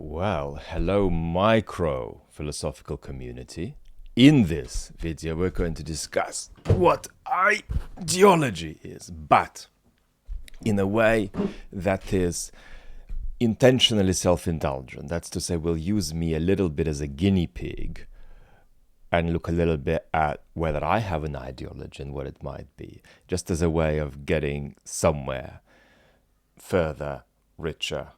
Well, hello micro philosophical community. In this video we're going to discuss what ideology is, but in a way that is intentionally self-indulgent. That's to say, we'll use me a little bit as a guinea pig and look a little bit at whether I have an ideology and what it might be, just as a way of getting somewhere further, richer,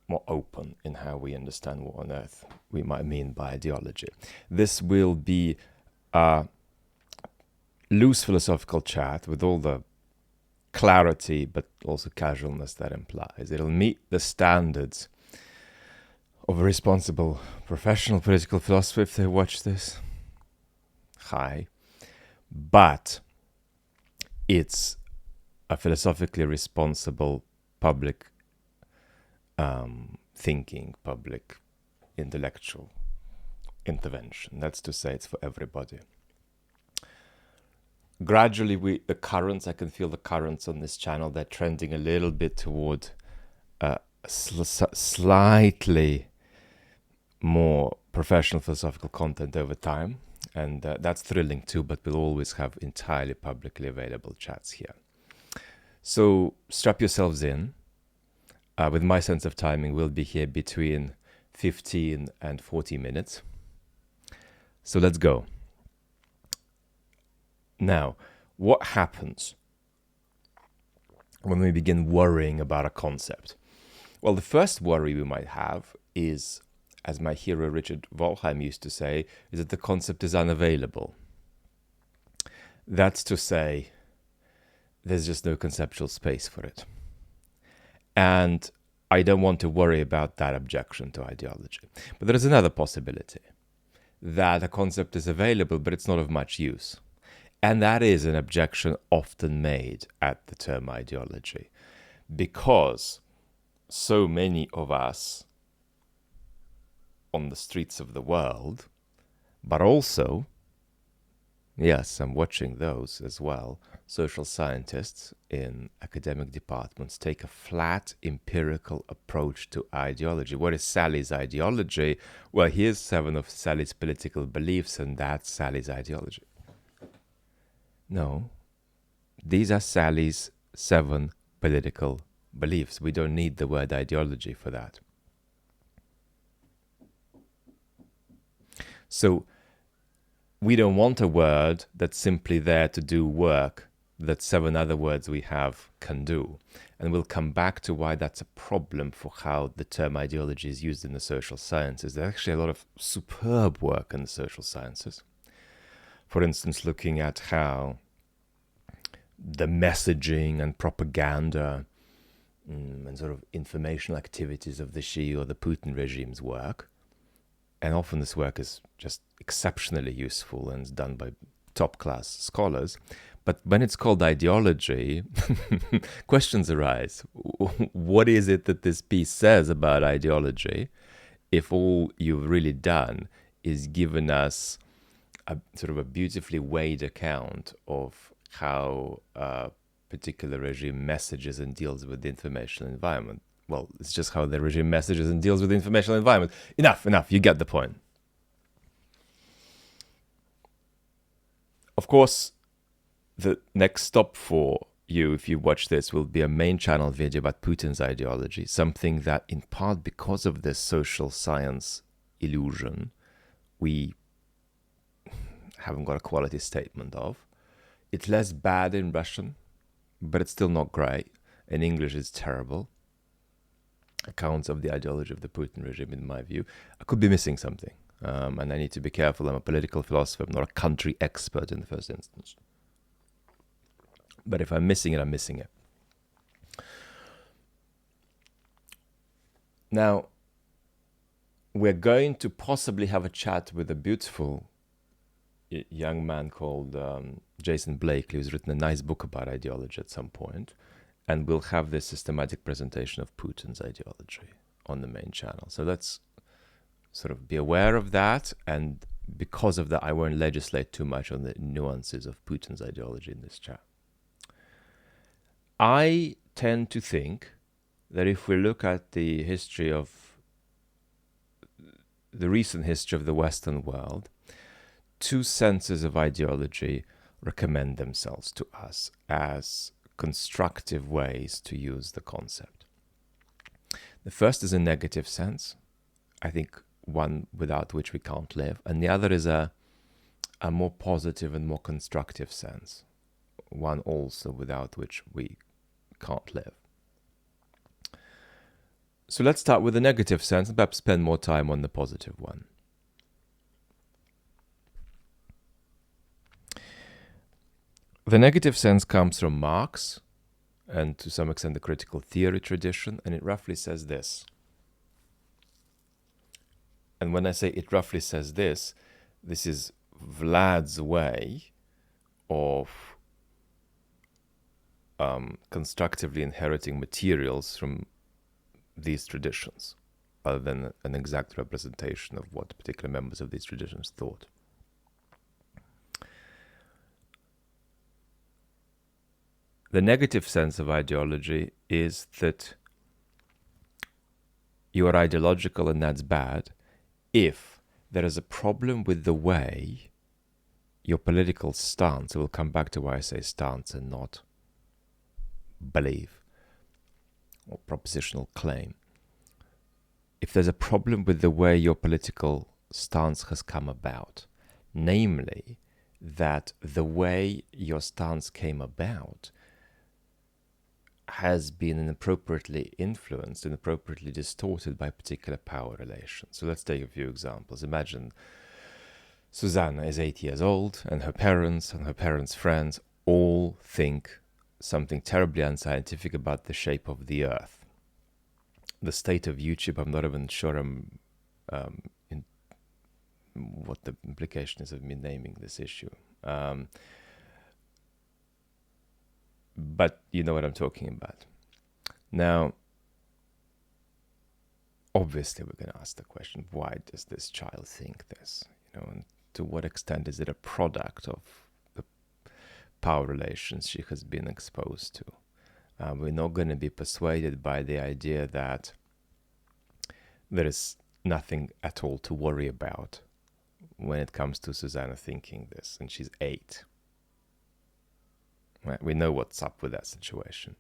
more open in how we understand what on earth we might mean by ideology. This will be a loose philosophical chat with all the clarity but also casualness that implies. It'll meet the standards of a responsible professional political philosopher if they watch this. Hi. But it's a philosophically responsible public thinking, public intellectual intervention. That's to say, it's for everybody. Gradually, the currents, I can feel the currents on this channel, they're trending a little bit toward slightly more professional philosophical content over time. And that's thrilling too, but we'll always have entirely publicly available chats here. So strap yourselves in. With my sense of timing, we'll be here between 15 and 40 minutes. So let's go. Now, what happens when we begin worrying about a concept? Well, the first worry we might have is, as my hero Richard Wollheim used to say, is that the concept is unavailable. That's to say, there's just no conceptual space for it. And I don't want to worry about that objection to ideology. But there is another possibility, that a concept is available, but it's not of much use. And that is an objection often made at the term ideology, because so many of us on the streets of the world, but also, yes, I'm watching those as well, social scientists in academic departments take a flat empirical approach to ideology. What is Sally's ideology? Well, here's 7 of Sally's political beliefs, and that's Sally's ideology. No, these are Sally's 7 political beliefs. We don't need the word ideology for that. So we don't want a word that's simply there to do work that 7 other words we have can do. And we'll come back to why that's a problem for how the term ideology is used in the social sciences. There's actually a lot of superb work in the social sciences. For instance, looking at how the messaging and propaganda and sort of informational activities of the Xi or the Putin regimes work. And often this work is just exceptionally useful and is done by top-class scholars. But when it's called ideology, questions arise. What is it that this piece says about ideology if all you've really done is given us a sort of a beautifully weighed account of how a particular regime messages and deals with the informational environment? Well, it's just how the regime messages and deals with the informational environment. Enough, you get the point. Of course, the next stop for you, if you watch this, will be a main channel video about Putin's ideology, something that in part because of this social science illusion, we haven't got a quality statement of. It's less bad in Russian, but it's still not great. In English, it's terrible. Accounts of the ideology of the Putin regime, in my view. I could be missing something, and I need to be careful. I'm a political philosopher. I'm not a country expert in the first instance. But if I'm missing it, I'm missing it. Now, we're going to possibly have a chat with a beautiful young man called Jason Blakely, who's written a nice book about ideology at some point. And we'll have this systematic presentation of Putin's ideology on the main channel. So let's sort of be aware of that. And because of that, I won't legislate too much on the nuances of Putin's ideology in this chat. I tend to think that if we look at the history of the recent history of the Western world, two senses of ideology recommend themselves to us as constructive ways to use the concept. The first is a negative sense, I think one without which we can't live, and the other is a more positive and more constructive sense, one also without which we can't live. So let's start with the negative sense and perhaps spend more time on the positive one. The negative sense comes from Marx and to some extent the critical theory tradition, and it roughly says this. And when I say it roughly says this is Vlad's way of constructively inheriting materials from these traditions, other than an exact representation of what particular members of these traditions thought. The negative sense of ideology is that you are ideological and that's bad if there is a problem with the way your political stance, we'll come back to why I say stance and not belief or propositional claim. If there's a problem with the way your political stance has come about, namely that the way your stance came about has been inappropriately influenced, inappropriately distorted by particular power relations. So let's take a few examples. Imagine Susanna is 8 years old and her parents' friends all think something terribly unscientific about the shape of the earth. The state of YouTube, I'm not even sure in what the implication is of me naming this issue. But you know what I'm talking about. Now, obviously we're going to ask the question, why does this child think this? And to what extent is it a product of the power relations she has been exposed to? We're not going to be persuaded by the idea that there is nothing at all to worry about when it comes to Susanna thinking this, and she's 8. Right? We know what's up with that situation.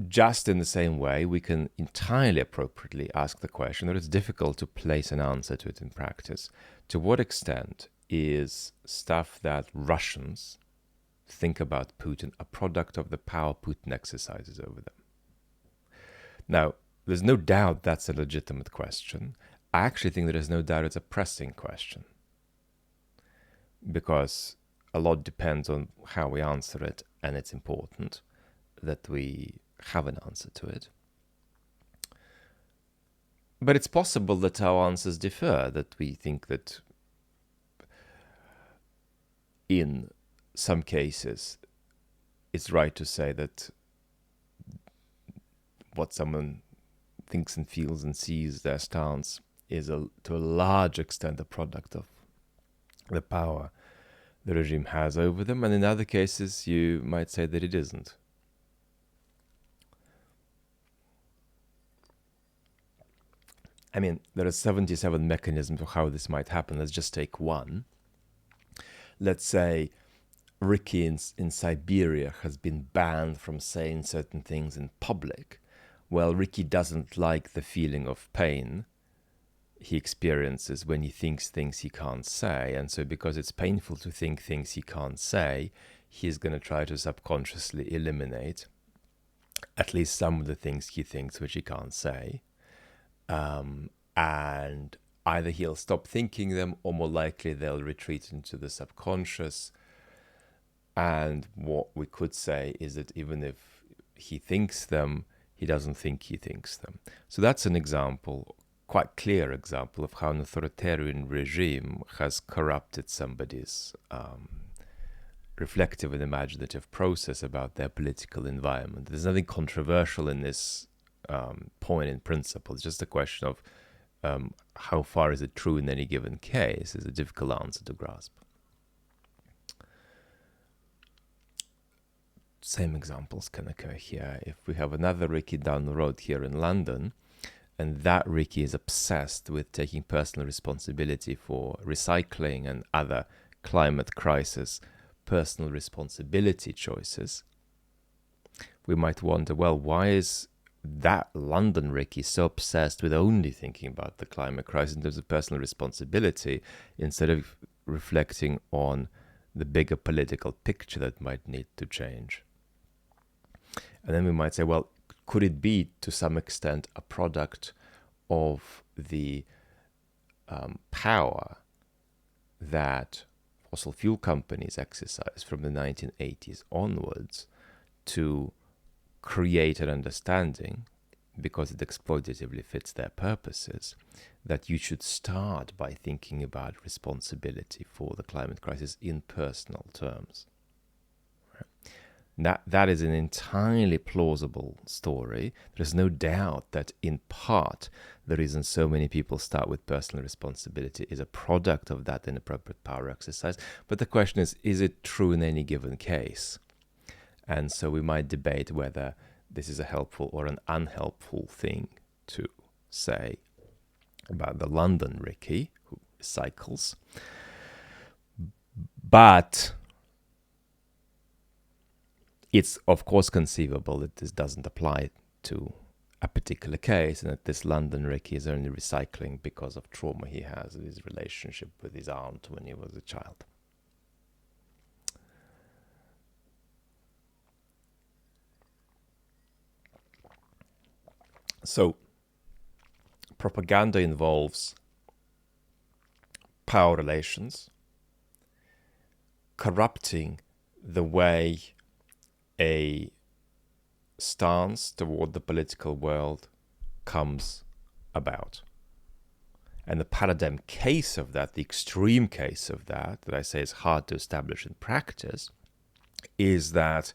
Just in the same way, we can entirely appropriately ask the question, that it's difficult to place an answer to it in practice. To what extent is stuff that Russians think about Putin a product of the power Putin exercises over them? Now, there's no doubt that's a legitimate question. I actually think there is no doubt it's a pressing question, because a lot depends on how we answer it, and it's important that we have an answer to it. But it's possible that our answers differ, that we think that in some cases it's right to say that what someone thinks and feels and sees, their stance, is to a large extent a product of the power the regime has over them, and in other cases you might say that it isn't. I mean, there are 77 mechanisms of how this might happen. Let's just take one. Let's say Ricky in Siberia has been banned from saying certain things in public. Well, Ricky doesn't like the feeling of pain he experiences when he thinks things he can't say, and so because it's painful to think things he can't say, he's going to try to subconsciously eliminate at least some of the things he thinks which he can't say, and either he'll stop thinking them, or more likely they'll retreat into the subconscious. And what we could say is that even if he thinks them, he doesn't think he thinks them. So that's an example, quite clear example, of how an authoritarian regime has corrupted somebody's reflective and imaginative process about their political environment. There's nothing controversial in this point in principle. It's just a question of how far is it true in any given case is a difficult answer to grasp. Same examples can occur here. If we have another Ricky down the road here in London, and that Ricky is obsessed with taking personal responsibility for recycling and other climate crisis personal responsibility choices, we might wonder, well, why is that London Ricky so obsessed with only thinking about the climate crisis in terms of personal responsibility instead of reflecting on the bigger political picture that might need to change? And then we might say, well, could it be to some extent a product of the power that fossil fuel companies exercised from the 1980s onwards to create an understanding, because it exploitatively fits their purposes, that you should start by thinking about responsibility for the climate crisis in personal terms? That is an entirely plausible story. There's no doubt that in part the reason so many people start with personal responsibility is a product of that inappropriate power exercise. But the question is it true in any given case? And so we might debate whether this is a helpful or an unhelpful thing to say about the London Ricky who recycles. But it's of course conceivable that this doesn't apply to a particular case, and that this London Ricky is only recycling because of trauma he has in his relationship with his aunt when he was a child. So, propaganda involves power relations, corrupting the way a stance toward the political world comes about. And the paradigm case of that, the extreme case of that I say is hard to establish in practice, is that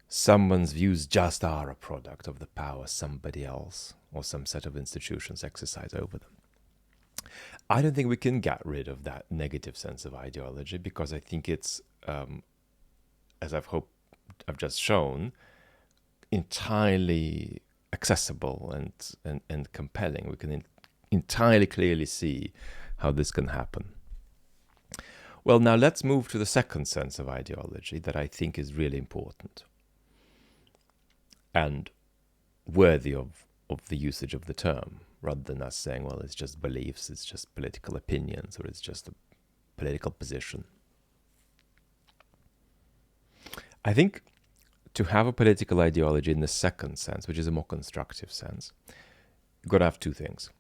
someone's views just are a product of the power somebody else or some set of institutions exercise over them. I don't think we can get rid of that negative sense of ideology, because I think it's, as I've just shown, entirely accessible and compelling. We can entirely clearly see how this can happen. Well, now let's move to the second sense of ideology that I think is really important and worthy of the usage of the term, rather than us saying, well, it's just beliefs, it's just political opinions, or it's just a political position. I think to have a political ideology in the second sense, which is a more constructive sense, you've got to have two things.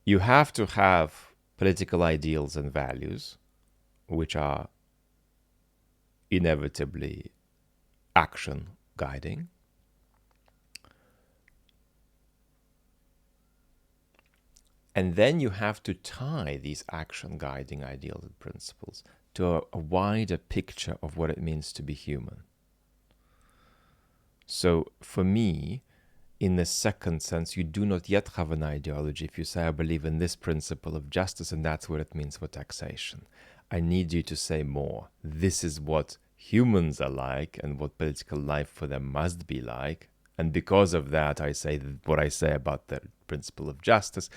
You have to have political ideals and values, which are inevitably action guiding. And then you have to tie these action guiding ideals and principles to a wider picture of what it means to be human. So for me, in the second sense, you do not yet have an ideology if you say, I believe in this principle of justice and that's what it means for taxation. I need you to say more. This is what humans are like and what political life for them must be like. And because of that, I say what I say about the principle of justice,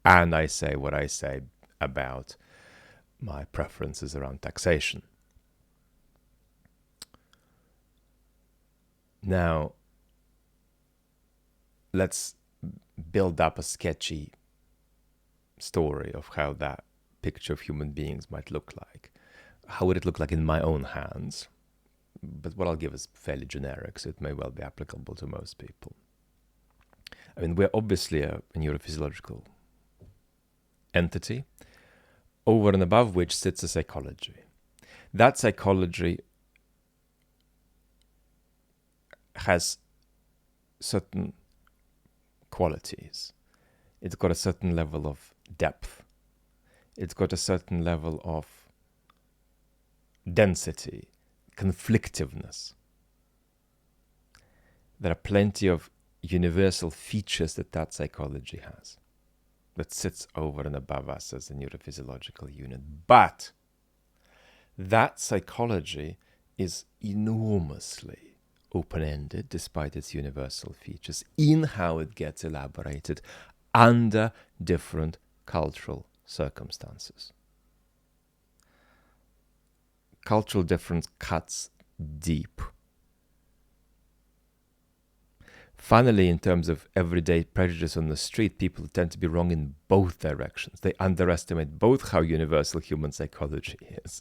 and I say what I say about my preferences around taxation. Now, let's build up a sketchy story of how that picture of human beings might look like. How would it look like in my own hands? But what I'll give is fairly generic, so it may well be applicable to most people. I mean, we're obviously a neurophysiological entity, over and above which sits a psychology. That psychology has certain qualities. It's got a certain level of depth. It's got a certain level of density, conflictiveness. There are plenty of universal features that psychology has, that sits over and above us as a neurophysiological unit. But that psychology is enormously open-ended, despite its universal features, in how it gets elaborated under different cultural circumstances. Cultural difference cuts deep. Finally, in terms of everyday prejudice on the street, people tend to be wrong in both directions. They underestimate both how universal human psychology is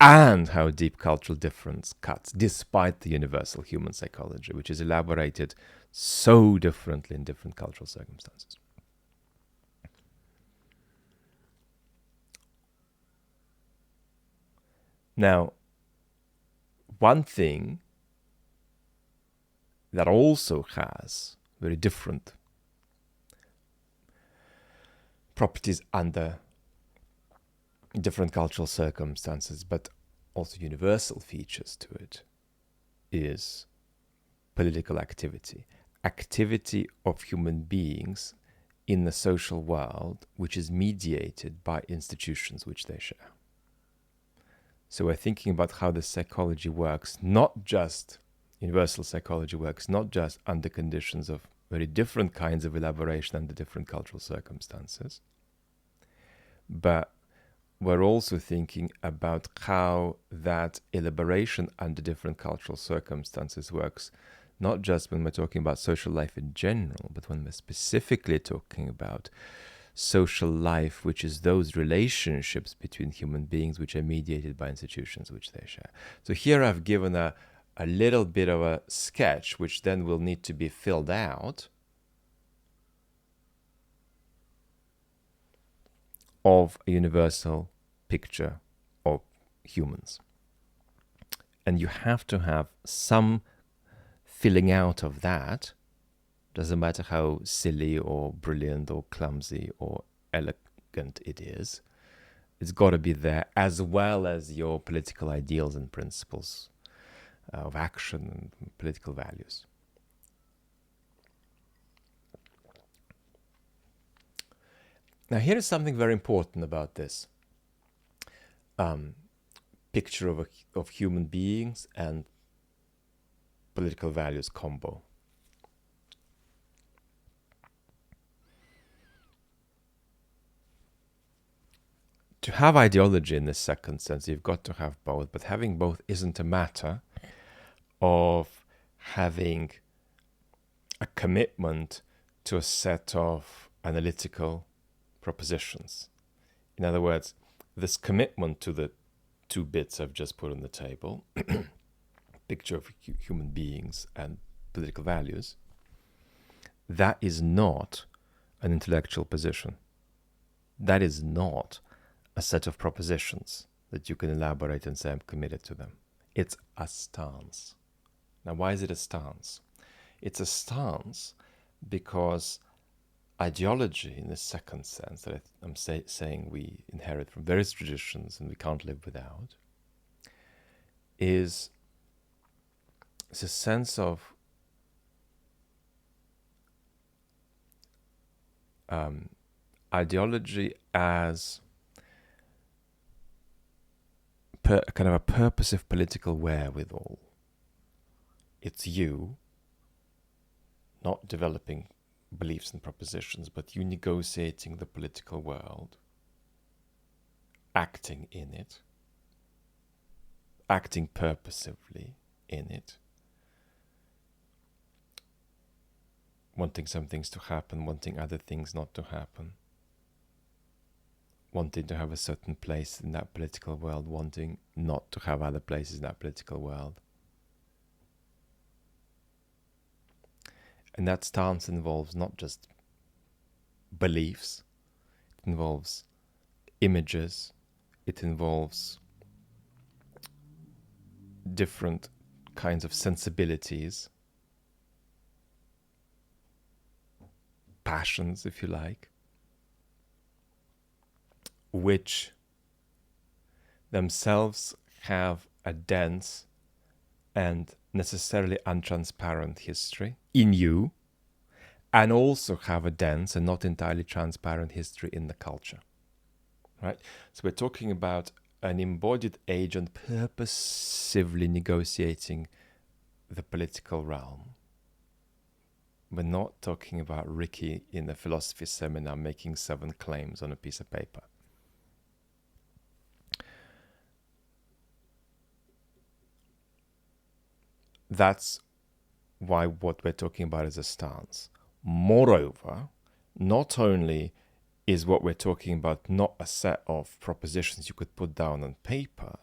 and how deep cultural difference cuts, despite the universal human psychology, which is elaborated so differently in different cultural circumstances. Now, one thing that also has very different properties under different cultural circumstances, but also universal features to it, is political activity. Activity of human beings in the social world, which is mediated by institutions which they share. So we're thinking about how the psychology works, not just universal psychology works, not just under conditions of very different kinds of elaboration under different cultural circumstances, but we're also thinking about how that elaboration under different cultural circumstances works, not just when we're talking about social life in general, but when we're specifically talking about social life, which is those relationships between human beings which are mediated by institutions which they share. So here I've given a little bit of a sketch, which then will need to be filled out, of a universal picture of humans. And you have to have some filling out of that. Doesn't matter how silly or brilliant or clumsy or elegant it is. It's got to be there, as well as your political ideals and principles of action and political values. Now, here is something very important about this picture of human beings and political values combo. To have ideology in this second sense, you've got to have both, but having both isn't a matter of having a commitment to a set of analytical propositions. In other words, this commitment to the two bits I've just put on the table, picture of human beings and political values, that is not an intellectual position. That is not a set of propositions that you can elaborate and say I'm committed to them. It's a stance. Now, why is it a stance? It's a stance because ideology, in the second sense that I'm saying we inherit from various traditions and we can't live without, is a sense of ideology as kind of a purposive political wherewithal. It's you not developing beliefs and propositions, but you negotiating the political world, acting in it, acting purposively in it, wanting some things to happen, wanting other things not to happen, wanting to have a certain place in that political world, wanting not to have other places in that political world. And that stance involves not just beliefs, it involves images, it involves different kinds of sensibilities, passions, if you like, which themselves have a dense and necessarily untransparent history in you, and also have a dense and not entirely transparent history in the culture. Right? So we're talking about an embodied agent purposively negotiating the political realm. We're not talking about Ricky in a philosophy seminar making 7 claims on a piece of paper. That's why what we're talking about is a stance. Moreover, not only is what we're talking about not a set of propositions you could put down on paper,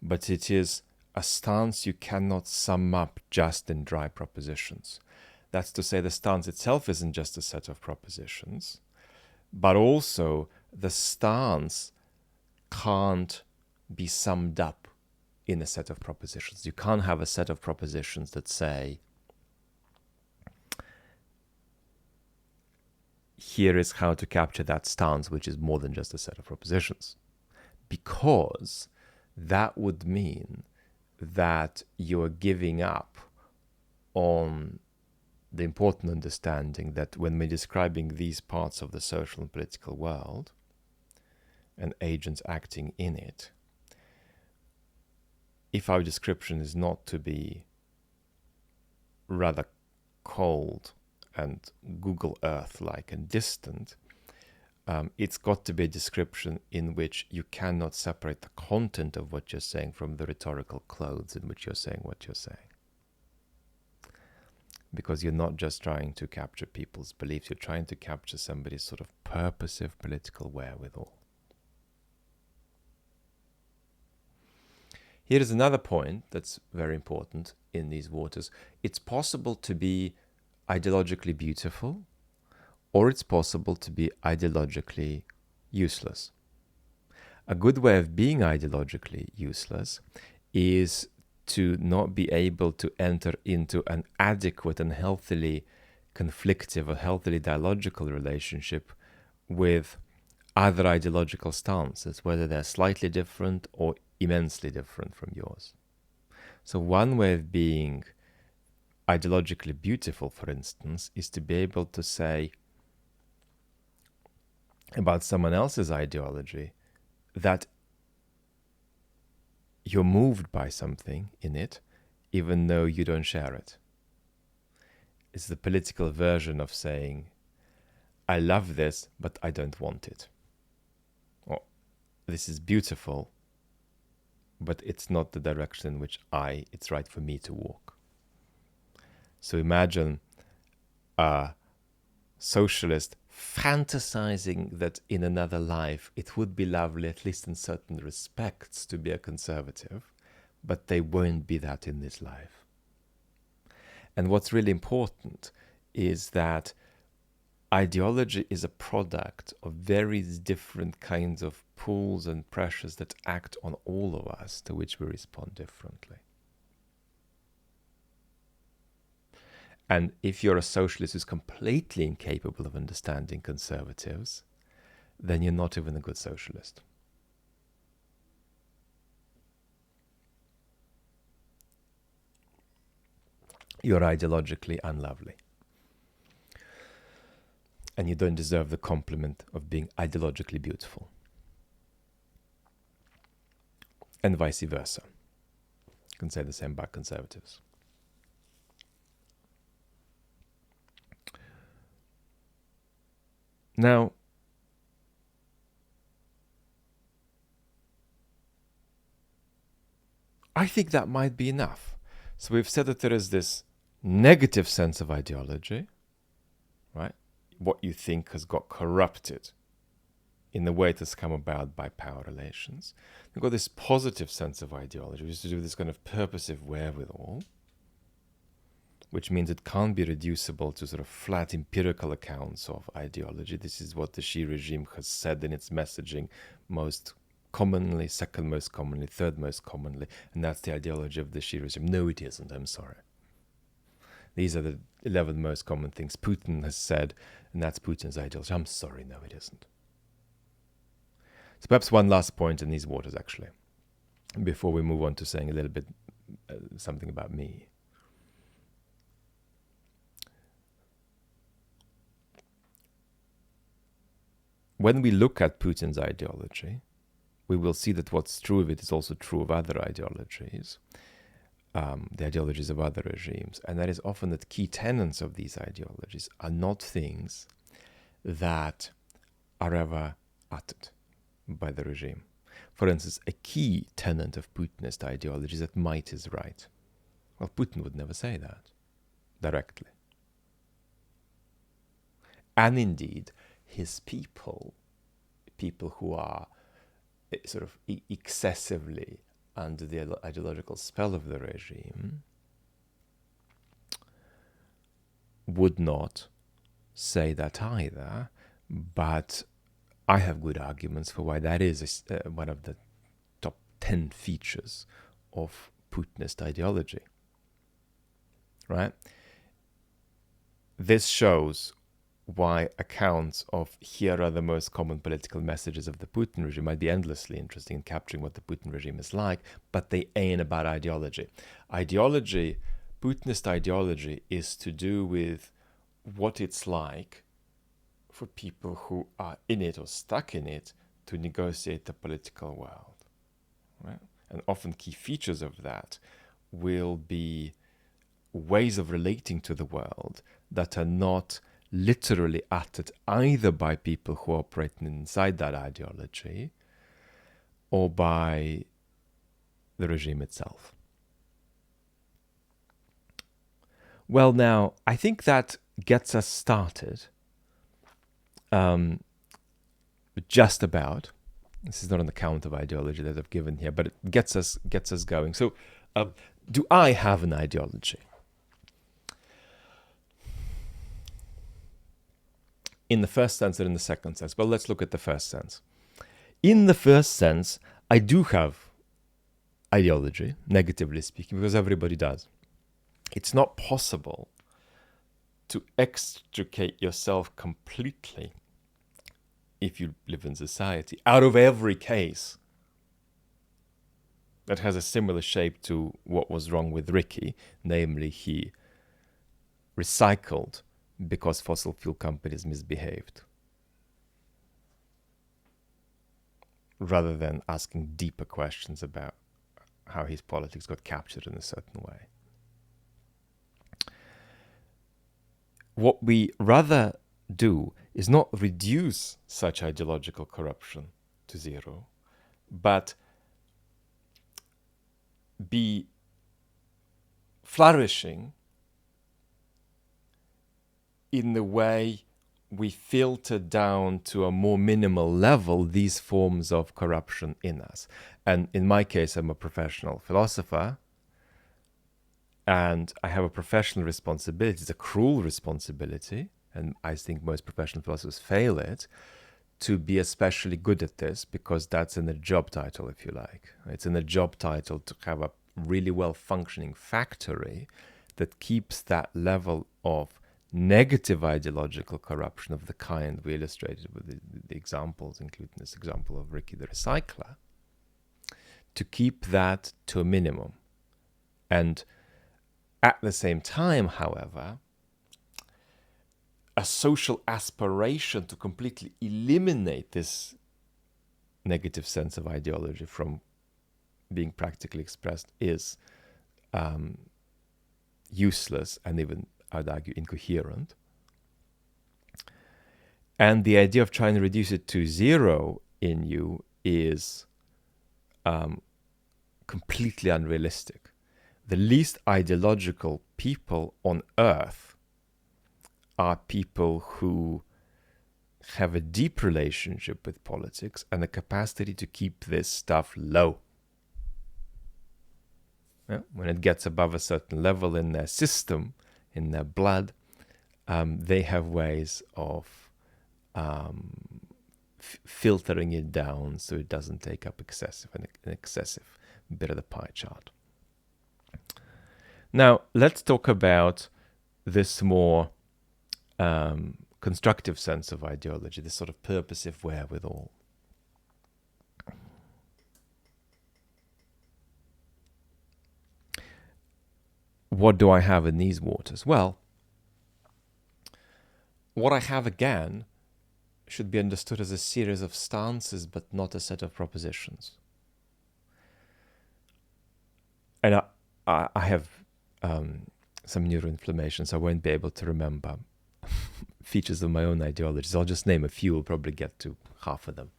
but it is a stance you cannot sum up just in dry propositions. That's to say, the stance itself isn't just a set of propositions, but also the stance can't be summed up in a set of propositions. You can't have a set of propositions that say, here is how to capture that stance, which is more than just a set of propositions. Because that would mean that you're giving up on the important understanding that when we're describing these parts of the social and political world and agents acting in it, if our description is not to be rather cold and Google Earth-like and distant, it's got to be a description in which you cannot separate the content of what you're saying from the rhetorical clothes in which you're saying what you're saying. Because you're not just trying to capture people's beliefs, you're trying to capture somebody's sort of purposive political wherewithal. Here is another point that's very important in these waters. It's possible to be ideologically beautiful, or it's possible to be ideologically useless. A good way of being ideologically useless is to not be able to enter into an adequate and healthily conflictive or healthily dialogical relationship with other ideological stances, whether they're slightly different or immensely different from yours. So one way of being ideologically beautiful, for instance, is to be able to say about someone else's ideology that you're moved by something in it, even though you don't share it. It's the political version of saying, I love this, but I don't want it. Or, this is beautiful, but it's not the direction in which it's right for me to walk. So imagine a socialist fantasizing that in another life it would be lovely, at least in certain respects, to be a conservative, but they won't be that in this life. And what's really important is that ideology is a product of very different kinds of pulls and pressures that act on all of us, to which we respond differently. And if you're a socialist who's completely incapable of understanding conservatives, then you're not even a good socialist. You're ideologically unlovely. And you don't deserve the compliment of being ideologically beautiful. And vice versa. You can say the same about conservatives. Now, I think that might be enough. So we've said that there is this negative sense of ideology, right? What you think has got corrupted in the way it has come about by power relations. You've got this positive sense of ideology, which is to do with this kind of purposive wherewithal, which means it can't be reducible to sort of flat empirical accounts of ideology. This is what the Xi regime has said in its messaging most commonly, second most commonly, third most commonly, and that's the ideology of the Xi regime. No, it isn't, I'm sorry. These are the 11 most common things Putin has said, and that's Putin's ideology. I'm sorry, no, it isn't. So perhaps one last point in these waters, actually, before we move on to saying a little bit something about me. When we look at Putin's ideology, we will see that what's true of it is also true of other ideologies. the ideologies of other regimes, and that is often that key tenets of these ideologies are not things that are ever uttered by the regime. For instance, a key tenet of Putinist ideology is that might is right. Well, Putin would never say that directly. And indeed, his people who are sort of excessively under the ideological spell of the regime, would not say that either, but I have good arguments for why that is one of the top 10 features of Putinist ideology. Right? This shows why accounts of here are the most common political messages of the Putin regime might be endlessly interesting in capturing what the Putin regime is like, but they ain't about ideology. Putinist ideology is to do with what it's like for people who are in it or stuck in it to negotiate the political world. Right? And often key features of that will be ways of relating to the world that are not literally uttered either by people who are operating inside that ideology or by the regime itself. Well, now, I think that gets us started just about. This is not an account of ideology that I've given here, but it gets us going. So, do I have an ideology? In the first sense or in the second sense? Well, let's look at the first sense. In the first sense, I do have ideology, negatively speaking, because everybody does. It's not possible to extricate yourself completely, if you live in society, out of every case that has a similar shape to what was wrong with Ricky, namely he recycled because fossil fuel companies misbehaved, rather than asking deeper questions about how his politics got captured in a certain way. What we rather do is not reduce such ideological corruption to zero, but be flourishing in the way we filter down to a more minimal level these forms of corruption in us. And in my case, I'm a professional philosopher, and I have a professional responsibility. It's a cruel responsibility, and I think most professional philosophers fail it, to be especially good at this, because that's in the job title, if you like. It's in the job title to have a really well-functioning factory that keeps that level of negative ideological corruption of the kind we illustrated with the examples, including this example of Ricky the Recycler, to keep that to a minimum. And at the same time, however, a social aspiration to completely eliminate this negative sense of ideology from being practically expressed is useless and even, I'd argue, incoherent. And the idea of trying to reduce it to zero in you is completely unrealistic. The least ideological people on earth are people who have a deep relationship with politics and the capacity to keep this stuff low. Yeah? When it gets above a certain level in their system, in their blood, they have ways of filtering it down so it doesn't take up an excessive bit of the pie chart. Now, let's talk about this more constructive sense of ideology, this sort of purposive wherewithal. What do I have in these waters? Well, what I have again should be understood as a series of stances, but not a set of propositions. And I have some neuroinflammation, so I won't be able to remember features of my own ideologies. I'll just name a few. We'll probably get to half of them.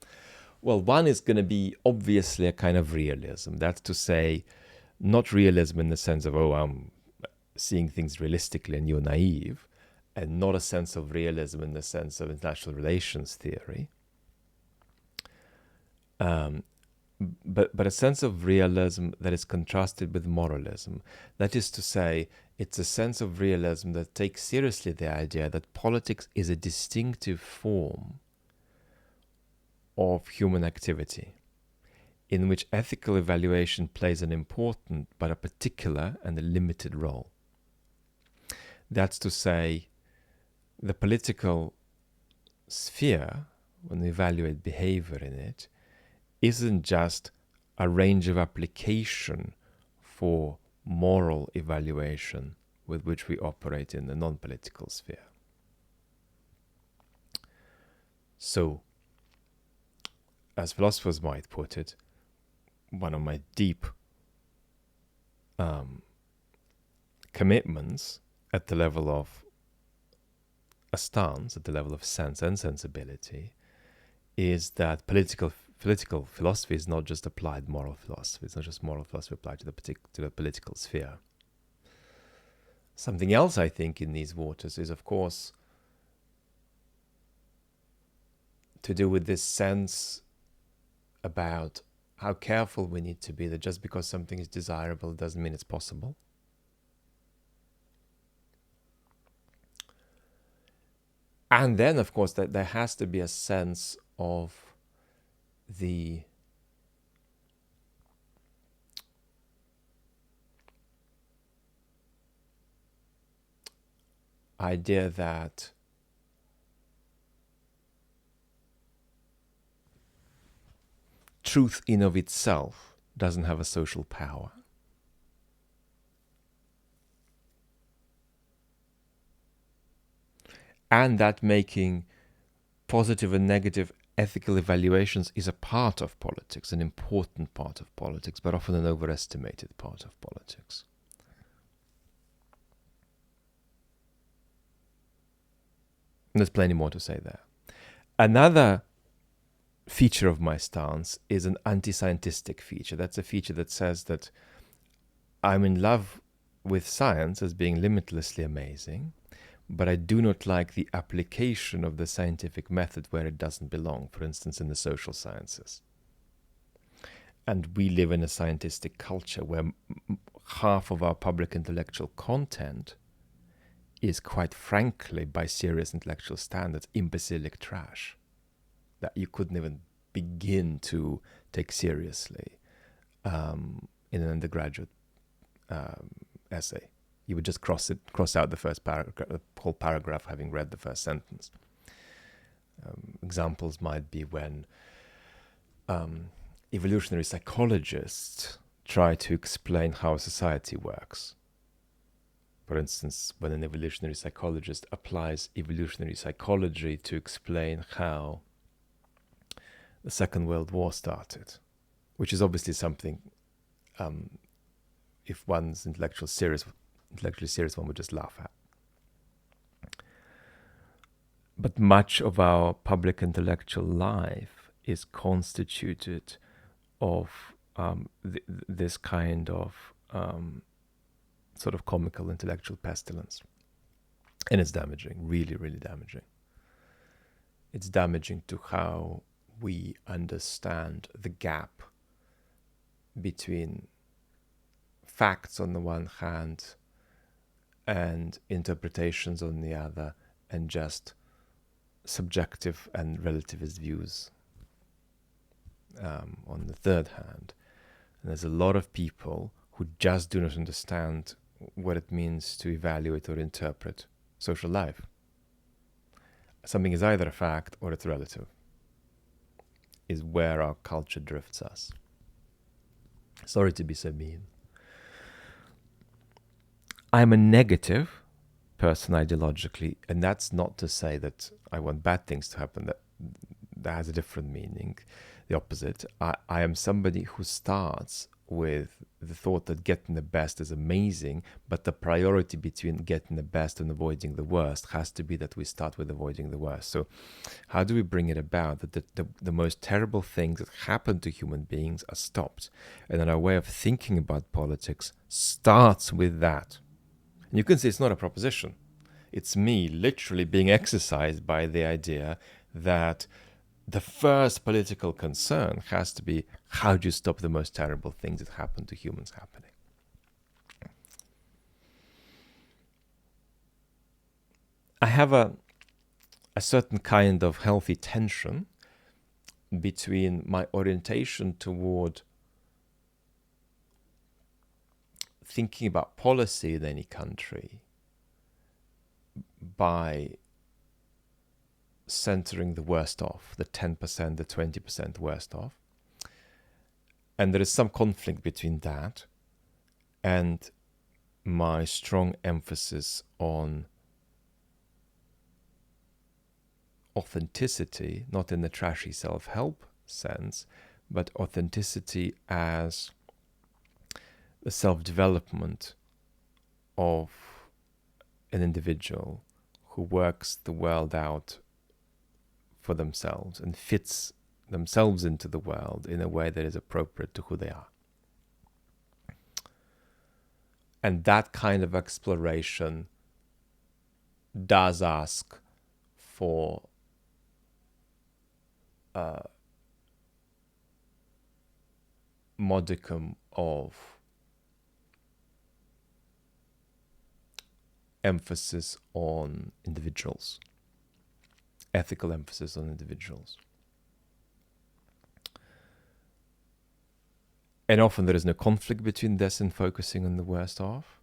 Well, one is going to be obviously a kind of realism. That's to say, not realism in the sense of, oh, I'm seeing things realistically and you're naive, and not a sense of realism in the sense of international relations theory, but a sense of realism that is contrasted with moralism. That is to say, it's a sense of realism that takes seriously the idea that politics is a distinctive form of human activity, in which ethical evaluation plays an important but a particular and a limited role. That's to say, the political sphere, when we evaluate behavior in it, isn't just a range of application for moral evaluation with which we operate in the non-political sphere. So, as philosophers might put it, one of my deep commitments at the level of a stance, at the level of sense and sensibility, is that political philosophy is not just applied moral philosophy. It's not just moral philosophy applied to the political sphere. Something else I think in these waters is, of course, to do with this sense about how careful we need to be that just because something is desirable doesn't mean it's possible. And then, of course, that there has to be a sense of the idea that truth in of itself doesn't have a social power. And that making positive and negative ethical evaluations is a part of politics, an important part of politics, but often an overestimated part of politics. And there's plenty more to say there. Another feature of my stance is an anti-scientistic feature. That's a feature that says that I'm in love with science as being limitlessly amazing, but I do not like the application of the scientific method where it doesn't belong, for instance, in the social sciences. And we live in a scientific culture where half of our public intellectual content is, quite frankly, by serious intellectual standards, imbecilic trash that you couldn't even begin to take seriously in an undergraduate essay. You would just cross out the first paragraph, the whole paragraph, having read the first sentence. Examples might be when evolutionary psychologists try to explain how society works. For instance, when an evolutionary psychologist applies evolutionary psychology to explain how the Second World War started, which is obviously something, if one's intellectually serious, one would just laugh at. But much of our public intellectual life is constituted of this kind of sort of comical intellectual pestilence. And it's damaging, really, really damaging. It's damaging to how we understand the gap between facts on the one hand and interpretations on the other, and just subjective and relativist views on the third hand. And there's a lot of people who just do not understand what it means to evaluate or interpret social life. Something is either a fact or it's relative, is where our culture drifts us. Sorry to be so mean. I'm a negative person ideologically, and that's not to say that I want bad things to happen. That has a different meaning, the opposite. I am somebody who starts with the thought that getting the best is amazing, but the priority between getting the best and avoiding the worst has to be that we start with avoiding the worst. So how do we bring it about that the most terrible things that happen to human beings are stopped? And then our way of thinking about politics starts with that. And you can see it's not a proposition. It's me literally being exercised by the idea that the first political concern has to be, how do you stop the most terrible things that happen to humans happening? I have a certain kind of healthy tension between my orientation toward thinking about policy in any country by centering the worst off, the 10%, the 20% worst off. And there is some conflict between that and my strong emphasis on authenticity, not in the trashy self-help sense, but authenticity as the self-development of an individual who works the world out for themselves and fits themselves into the world in a way that is appropriate to who they are. And that kind of exploration does ask for a modicum of emphasis on individuals, ethical emphasis on individuals. And often there is no conflict between this and focusing on the worst off,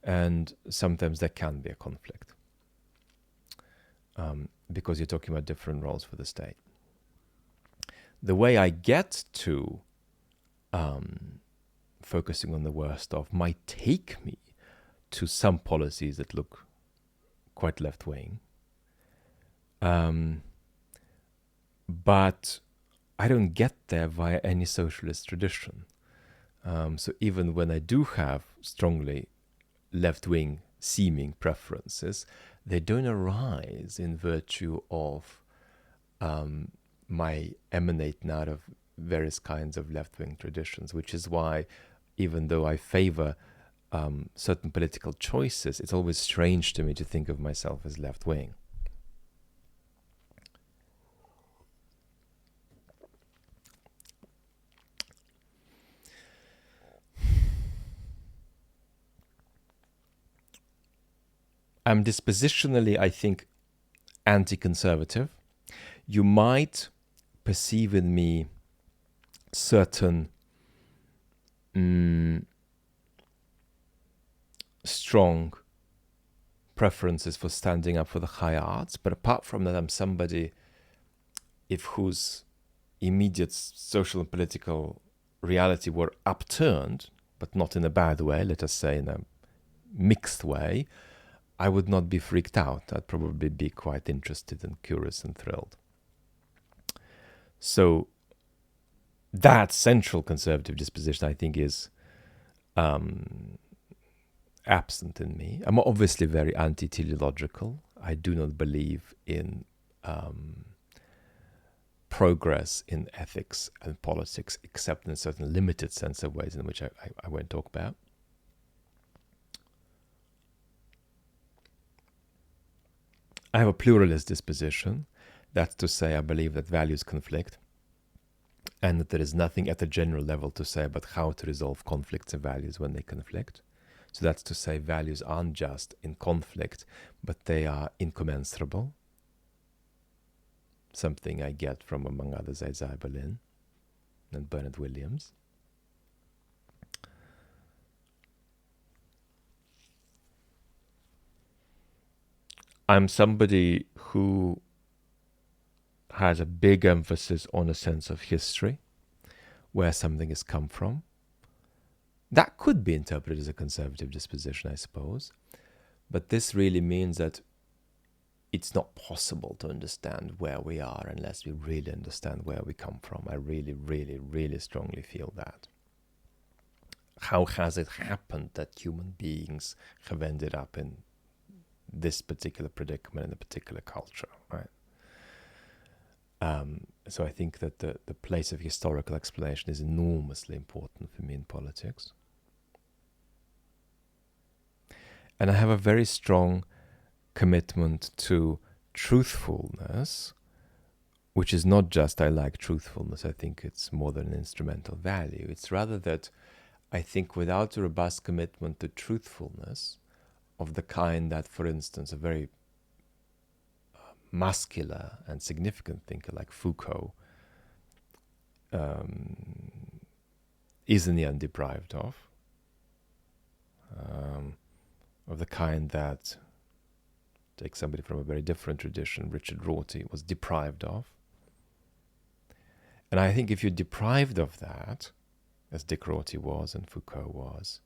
and sometimes there can be a conflict because you're talking about different roles for the state. The way I get to focusing on the worst off might take me to some policies that look quite left-wing. But I don't get there via any socialist tradition. So even when I do have strongly left-wing seeming preferences, they don't arise in virtue of my emanating out of various kinds of left-wing traditions, which is why even though I favor certain political choices, it's always strange to me to think of myself as left-wing. I'm dispositionally, I think, anti-conservative. You might perceive in me certain strong preferences for standing up for the high arts, but apart from that, I'm somebody whose immediate social and political reality were upturned, but not in a bad way, let us say in a mixed way, I would not be freaked out. I'd probably be quite interested and curious and thrilled. So that central conservative disposition, I think, is absent in me. I'm obviously very anti-teleological. I do not believe in progress in ethics and politics, except in a certain limited sense of ways in which I won't talk about. I have a pluralist disposition. That's to say, I believe that values conflict and that there is nothing at a general level to say about how to resolve conflicts of values when they conflict. So that's to say, values aren't just in conflict, but they are incommensurable. Something I get from, among others, Isaiah Berlin and Bernard Williams. I'm somebody who has a big emphasis on a sense of history, where something has come from. That could be interpreted as a conservative disposition, I suppose. But this really means that it's not possible to understand where we are unless we really understand where we come from. I really, really, really strongly feel that. how has it happened that human beings have ended up in this particular predicament in a particular culture, right? So I think that the place of historical explanation is enormously important for me in politics. And I have a very strong commitment to truthfulness, which is not just I like truthfulness. I think it's more than an instrumental value. It's rather that I think without a robust commitment to truthfulness, of the kind that, for instance, a very muscular and significant thinker like Foucault is in the end deprived of the kind that, take somebody from a very different tradition, Richard Rorty was deprived of. And I think if you're deprived of that, as Dick Rorty was and Foucault was,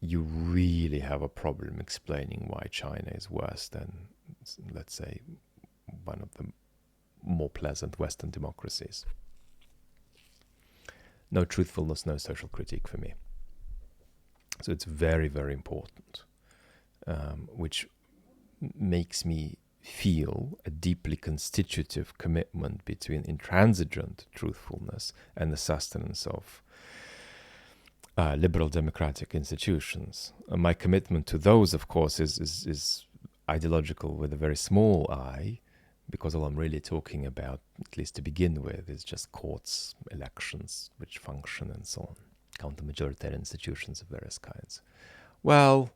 you really have a problem explaining why China is worse than, let's say, one of the more pleasant Western democracies. No truthfulness, no social critique for me. So it's very, very important, which makes me feel a deeply constitutive commitment between intransigent truthfulness and the sustenance of liberal democratic institutions. My commitment to those, of course, is ideological with a very small I, because all I'm really talking about, at least to begin with, is just courts, elections, which function, and so on. Counter-majoritarian institutions of various kinds. Well,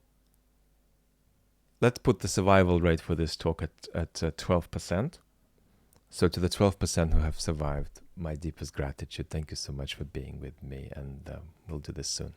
let's put the survival rate for this talk at 12%. So to the 12% who have survived, my deepest gratitude. Thank you so much for being with me, and we'll do this soon.